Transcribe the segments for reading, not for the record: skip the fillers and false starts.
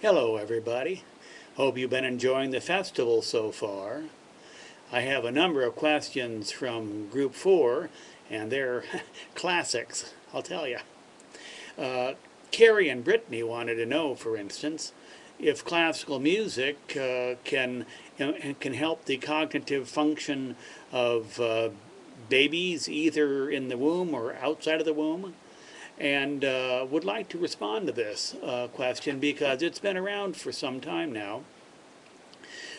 Hello everybody. Hope you've been enjoying the festival so far. I have a number of questions from Group 4, and they're classics, I'll tell you. Carrie and Brittany wanted to know, for instance, if classical music can help the cognitive function of babies either in the womb or outside of the womb, and would like to respond to this question because it's been around for some time now.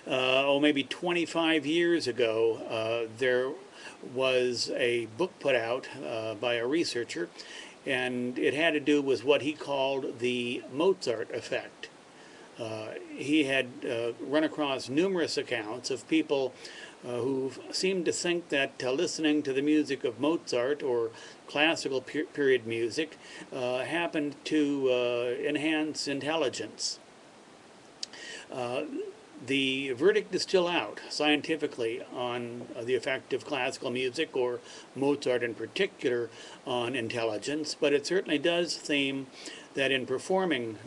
Maybe 25 years ago, there was a book put out by a researcher, and it had to do with what he called the Mozart effect. He had run across numerous accounts of people who seemed to think that listening to the music of Mozart or classical period music happened to enhance intelligence. The verdict is still out scientifically on the effect of classical music, or Mozart in particular, on intelligence, but it certainly does seem that in performing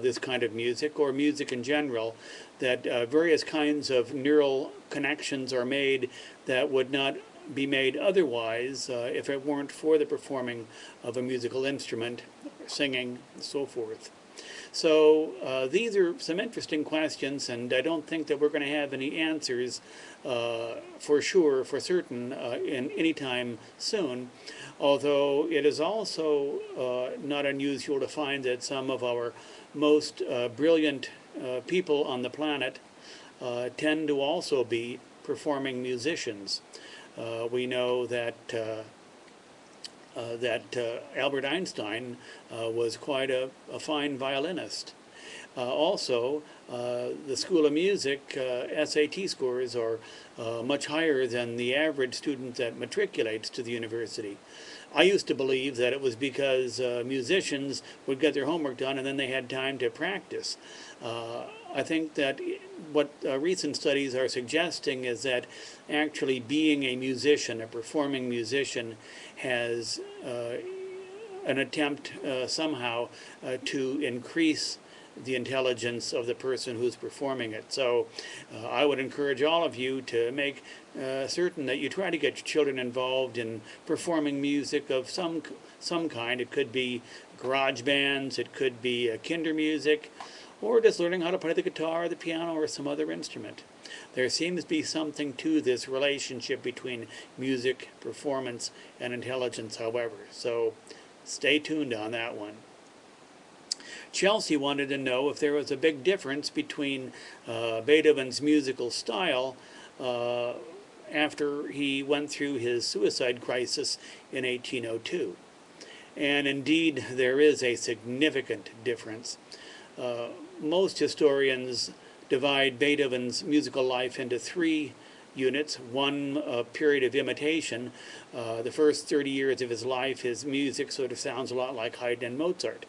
this kind of music, or music in general, that various kinds of neural connections are made that would not be made otherwise if it weren't for the performing of a musical instrument, singing, and so forth. So these are some interesting questions, and I don't think that we're going to have any answers for sure, for certain, in any time soon. Although it is also not unusual to find that some of our most brilliant people on the planet tend to also be performing musicians. We know that Albert Einstein was quite a fine violinist. Also, the School of Music SAT scores are much higher than the average student that matriculates to the university. I used to believe that it was because musicians would get their homework done and then they had time to practice. I think that what recent studies are suggesting is that actually being a musician, a performing musician, has an attempt somehow to increase the intelligence of the person who's performing it. So I would encourage all of you to make certain that you try to get your children involved in performing music of some kind. It could be garage bands, it could be kinder music, or just learning how to play the guitar, the piano, or some other instrument. There seems to be something to this relationship between music, performance, and intelligence, however. So stay tuned on that one. Chelsea wanted to know if there was a big difference between Beethoven's musical style after he went through his suicide crisis in 1802. And indeed, there is a significant difference. Most historians divide Beethoven's musical life into three units. One period of imitation. The first 30 years of his life, his music sort of sounds a lot like Haydn and Mozart.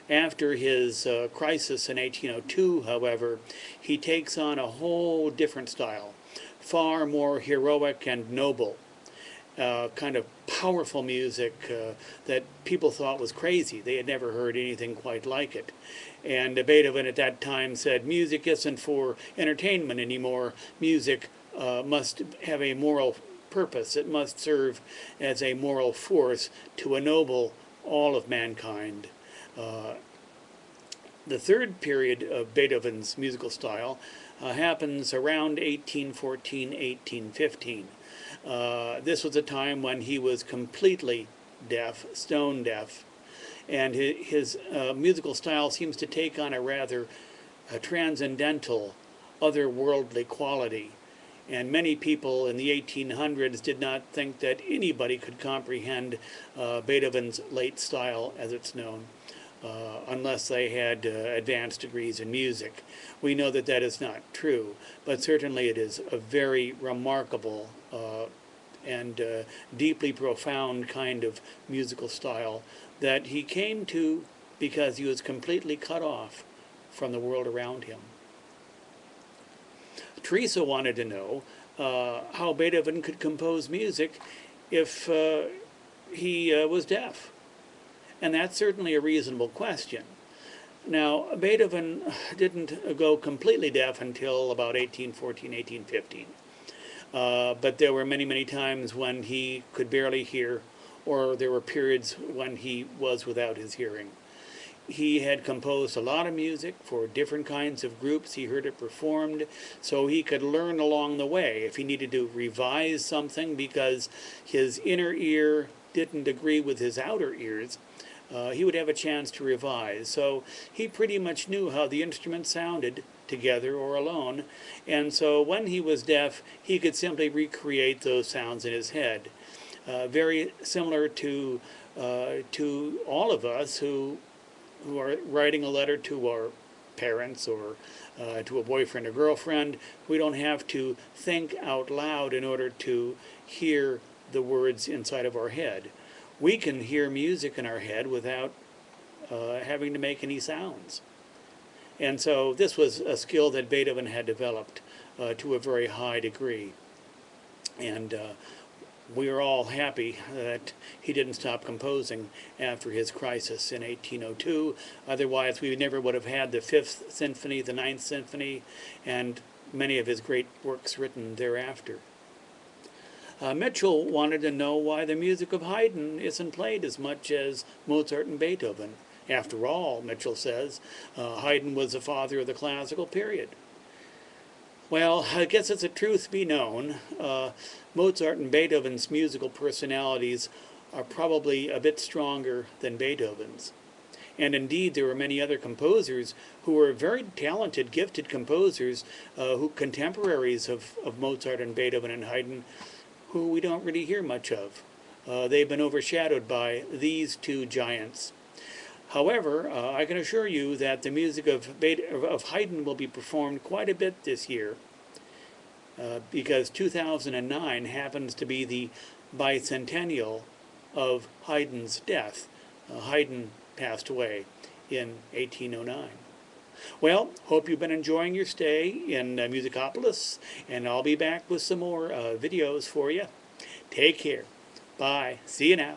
After his crisis in 1802, however, he takes on a whole different style, far more heroic and noble, kind of powerful music that people thought was crazy. They had never heard anything quite like it. And Beethoven at that time said, music isn't for entertainment anymore. Music must have a moral purpose. It must serve as a moral force to ennoble all of mankind. The third period of Beethoven's musical style happens around 1814, 1815. This was a time when he was completely deaf, stone deaf, and his musical style seems to take on a rather transcendental, otherworldly quality. And many people in the 1800s did not think that anybody could comprehend Beethoven's late style, as it's known, unless they had advanced degrees in music. We know that that is not true, but certainly it is a very remarkable and deeply profound kind of musical style that he came to because he was completely cut off from the world around him. Teresa wanted to know how Beethoven could compose music if he was deaf. And that's certainly a reasonable question. Now, Beethoven didn't go completely deaf until about 1814, 1815. But there were many, many times when he could barely hear, or there were periods when he was without his hearing. He had composed a lot of music for different kinds of groups. He heard it performed, so he could learn along the way. If he needed to revise something because his inner ear didn't agree with his outer ears, he would have a chance to revise. So he pretty much knew how the instrument sounded together or alone, and so when he was deaf, he could simply recreate those sounds in his head. Very similar to all of us who are writing a letter to our parents or to a boyfriend or girlfriend. We don't have to think out loud in order to hear the words inside of our head. We can hear music in our head without having to make any sounds. And so this was a skill that Beethoven had developed to a very high degree. And we are all happy that he didn't stop composing after his crisis in 1802. Otherwise, we never would have had the Fifth Symphony, the Ninth Symphony, and many of his great works written thereafter. Mitchell wanted to know why the music of Haydn isn't played as much as Mozart and Beethoven. After all, Mitchell says, Haydn was the father of the classical period. Well, I guess it's a truth be known. Mozart and Beethoven's musical personalities are probably a bit stronger than Beethoven's. And indeed, there were many other composers who were very talented, gifted composers, contemporaries of Mozart and Beethoven and Haydn, who we don't really hear much of. They've been overshadowed by these two giants. However, I can assure you that the music of Haydn will be performed quite a bit this year because 2009 happens to be the bicentennial of Haydn's death. Haydn passed away in 1809. Well, hope you've been enjoying your stay in Musicopolis, and I'll be back with some more videos for you. Take care. Bye. See you now.